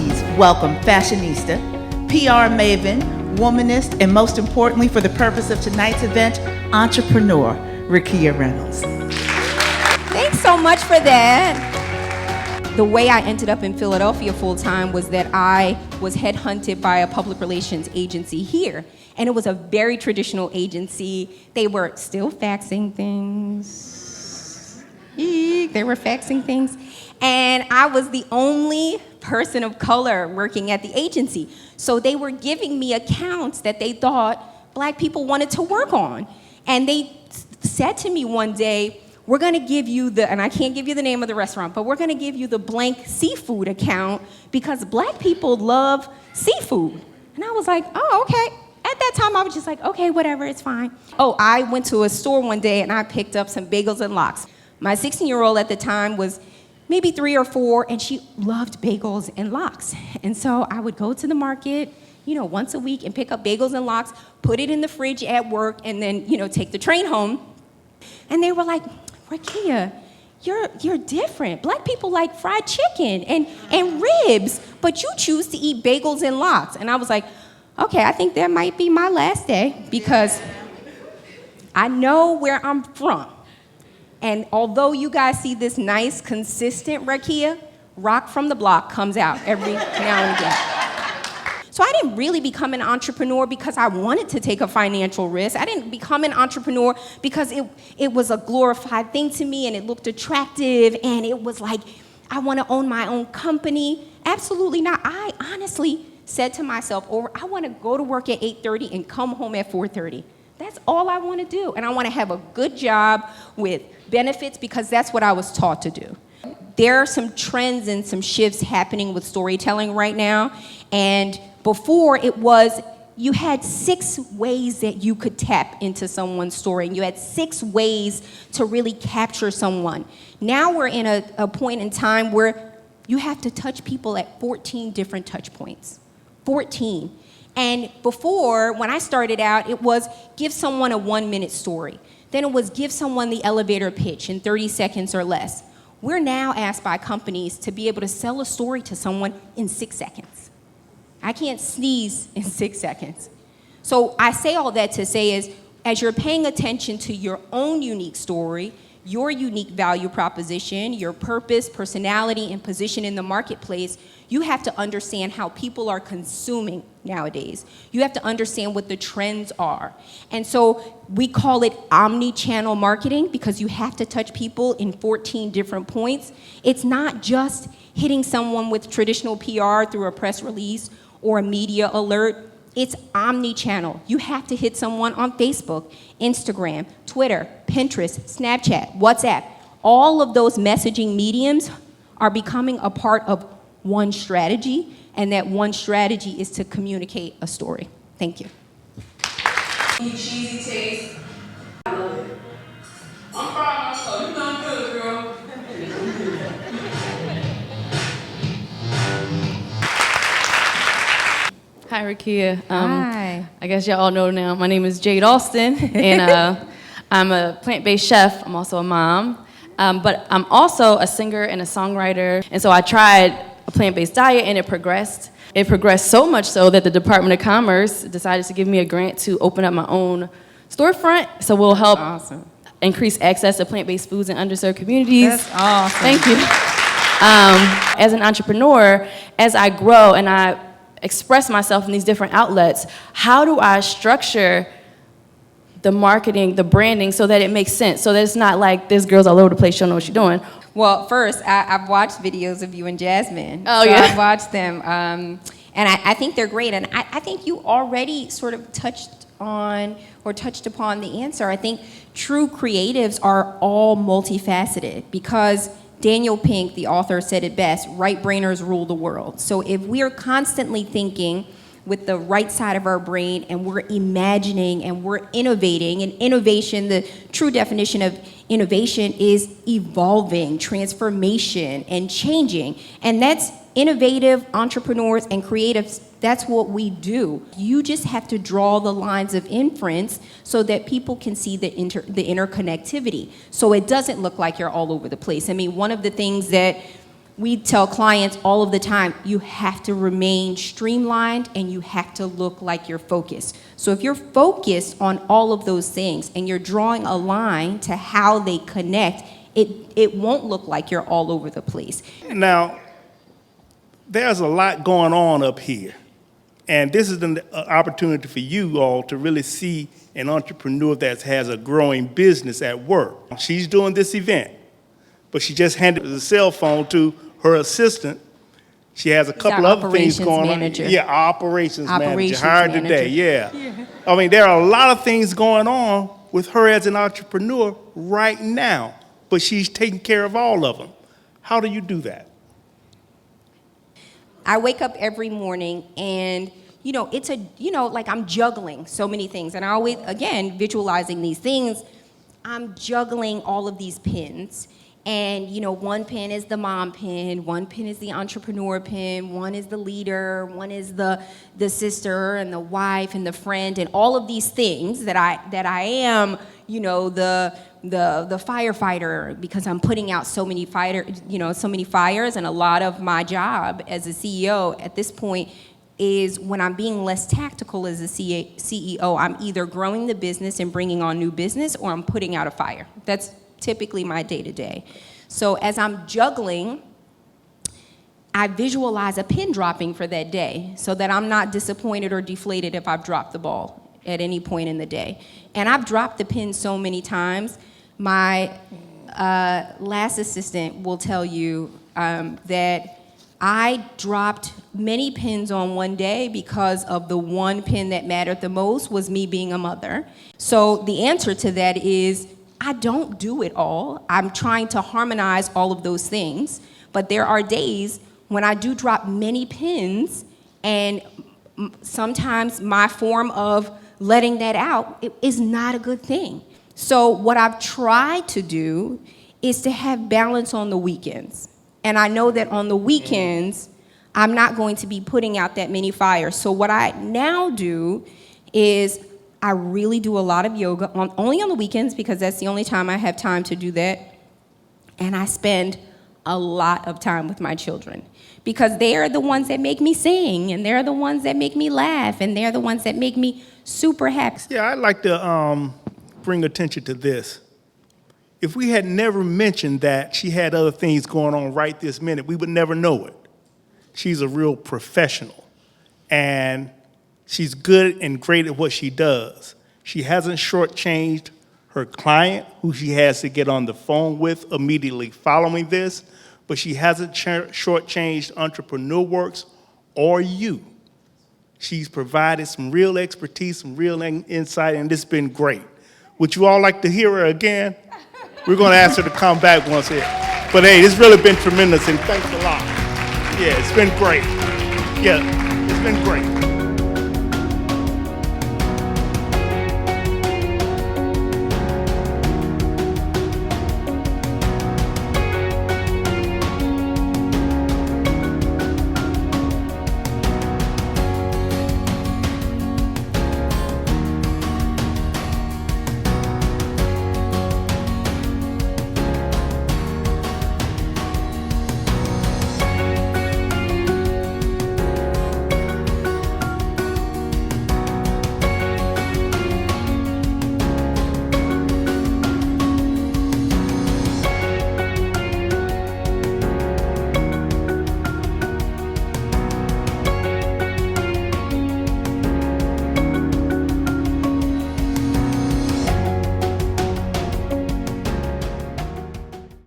please welcome fashionista, PR maven, womanist, and most importantly, for the purpose of tonight's event, entrepreneur, Rakia Reynolds. Thanks so much for that. The way I ended up in Philadelphia full-time was that I was headhunted by a public relations agency here. And it was a very traditional agency. They were still faxing things. They were faxing things. And I was the only person of color working at the agency. So they were giving me accounts that they thought black people wanted to work on. And they said to me one day, we're gonna give you and I can't give you the name of the restaurant, but we're gonna give you the blank seafood account because black people love seafood. And I was like, oh, okay. At that time, I was just like, okay, whatever, it's fine. Oh, I went to a store one day and I picked up some bagels and lox. My 16-year-old at the time was maybe 3 or 4, and she loved bagels and lox. And so I would go to the market, once a week and pick up bagels and lox, put it in the fridge at work, and then, take the train home. And they were like, Rakia, you're different. Black people like fried chicken and ribs, but you choose to eat bagels and lox. And I was like, okay, I think that might be my last day because I know where I'm from. And although you guys see this nice, consistent Rakia, Rock from the Block comes out every now and again. So I didn't really become an entrepreneur because I wanted to take a financial risk. I didn't become an entrepreneur because it was a glorified thing to me and it looked attractive and it was like, I want to own my own company. Absolutely not. I honestly said to myself, I want to go to work at 8:30 and come home at 4:30. That's all I want to do. And I want to have a good job with benefits because that's what I was taught to do. There are some trends and some shifts happening with storytelling right now. And before it was, you had 6 ways that you could tap into someone's story. And you had 6 ways to really capture someone. Now we're in a point in time where you have to touch people at 14 different touch points. 14. And before, when I started out, it was give someone a 1-minute story. Then it was give someone the elevator pitch in 30 seconds or less. We're now asked by companies to be able to sell a story to someone in 6 seconds. I can't sneeze in 6 seconds. So I say all that to say is, as you're paying attention to your own unique story, your unique value proposition, your purpose, personality, and position in the marketplace, you have to understand how people are consuming nowadays. You have to understand what the trends are. And so we call it omni-channel marketing because you have to touch people in 14 different points. It's not just hitting someone with traditional PR through a press release or a media alert. It's omni-channel. You have to hit someone on Facebook, Instagram, Twitter, Pinterest, Snapchat, WhatsApp. All of those messaging mediums are becoming a part of one strategy, and that one strategy is to communicate a story. Thank you. Cheesy taste. I love it. I'm proud of myself. You done good, girl. Hi, Rakia. Hi. I guess y'all all know now, my name is Jade Alston, and I'm a plant-based chef. I'm also a mom, but I'm also a singer and a songwriter, and so I tried a plant-based diet, and it progressed. It progressed so much so that the Department of Commerce decided to give me a grant to open up my own storefront, so we'll help increase access to plant-based foods in underserved communities. That's awesome. Thank you. As an entrepreneur, as I grow and I express myself in these different outlets, how do I structure the marketing, the branding, so that it makes sense, so that it's not like this girl's all over the place, she don't know what she's doing? Well, first, I've watched videos of you and Jasmine. Oh, so yeah. I've watched them, and I think they're great. And I think you already sort of touched upon the answer. I think true creatives are all multifaceted because Daniel Pink, the author, said it best, right-brainers rule the world. So if we're constantly thinking with the right side of our brain and we're imagining and we're innovating, and innovation, the true definition of innovation is evolving, transformation, and changing. And that's innovative entrepreneurs and creatives, that's what we do. You just have to draw the lines of inference so that people can see the interconnectivity. So it doesn't look like you're all over the place. I mean, one of the things that we tell clients all of the time, you have to remain streamlined and you have to look like you're focused. So if you're focused on all of those things and you're drawing a line to how they connect, it won't look like you're all over the place. Now, there's a lot going on up here. And this is an opportunity for you all to really see an entrepreneur that has a growing business at work. She's doing this event, but she just handed the cell phone to her assistant. She has a couple other things going manager. on. Yeah, operations manager, hired manager. today, yeah. I mean, there are a lot of things going on with her as an entrepreneur right now, but she's taking care of all of them. How do you do that? I wake up every morning and, like I'm juggling so many things. And I always, again, visualizing these things, I'm juggling all of these pins. And, one pin is the mom pin, one pin is the entrepreneur pin, one is the leader, one is the sister and the wife and the friend and all of these things that I am, the firefighter, because I'm putting out so many fires, and a lot of my job as a CEO at this point is when I'm being less tactical as a CEO, I'm either growing the business and bringing on new business, or I'm putting out a fire. That's typically my day-to-day. So as I'm juggling, I visualize a pin dropping for that day so that I'm not disappointed or deflated if I've dropped the ball at any point in the day. And I've dropped the pin so many times. My last assistant will tell you that I dropped many pins on one day because of the one pin that mattered the most was me being a mother. So the answer to that is I don't do it all. I'm trying to harmonize all of those things. But there are days when I do drop many pins, and sometimes my form of letting that out is not a good thing. So what I've tried to do is to have balance on the weekends. And I know that on the weekends, I'm not going to be putting out that many fires. So what I now do is I really do a lot of yoga, only on the weekends, because that's the only time I have time to do that. And I spend a lot of time with my children, because they are the ones that make me sing, and they're the ones that make me laugh, and they're the ones that make me super happy. Yeah, I'd like to bring attention to this. If we had never mentioned that she had other things going on right this minute, we would never know it. She's a real professional, and she's good and great at what she does. She hasn't shortchanged her client, who she has to get on the phone with immediately following this, but she hasn't shortchanged Entrepreneur Works or you. She's provided some real expertise, some real insight, and it's been great. Would you all like to hear her again? We're going to ask her to come back once here. But hey, it's really been tremendous, and thanks a lot. Yeah, it's been great. Yeah, it's been great.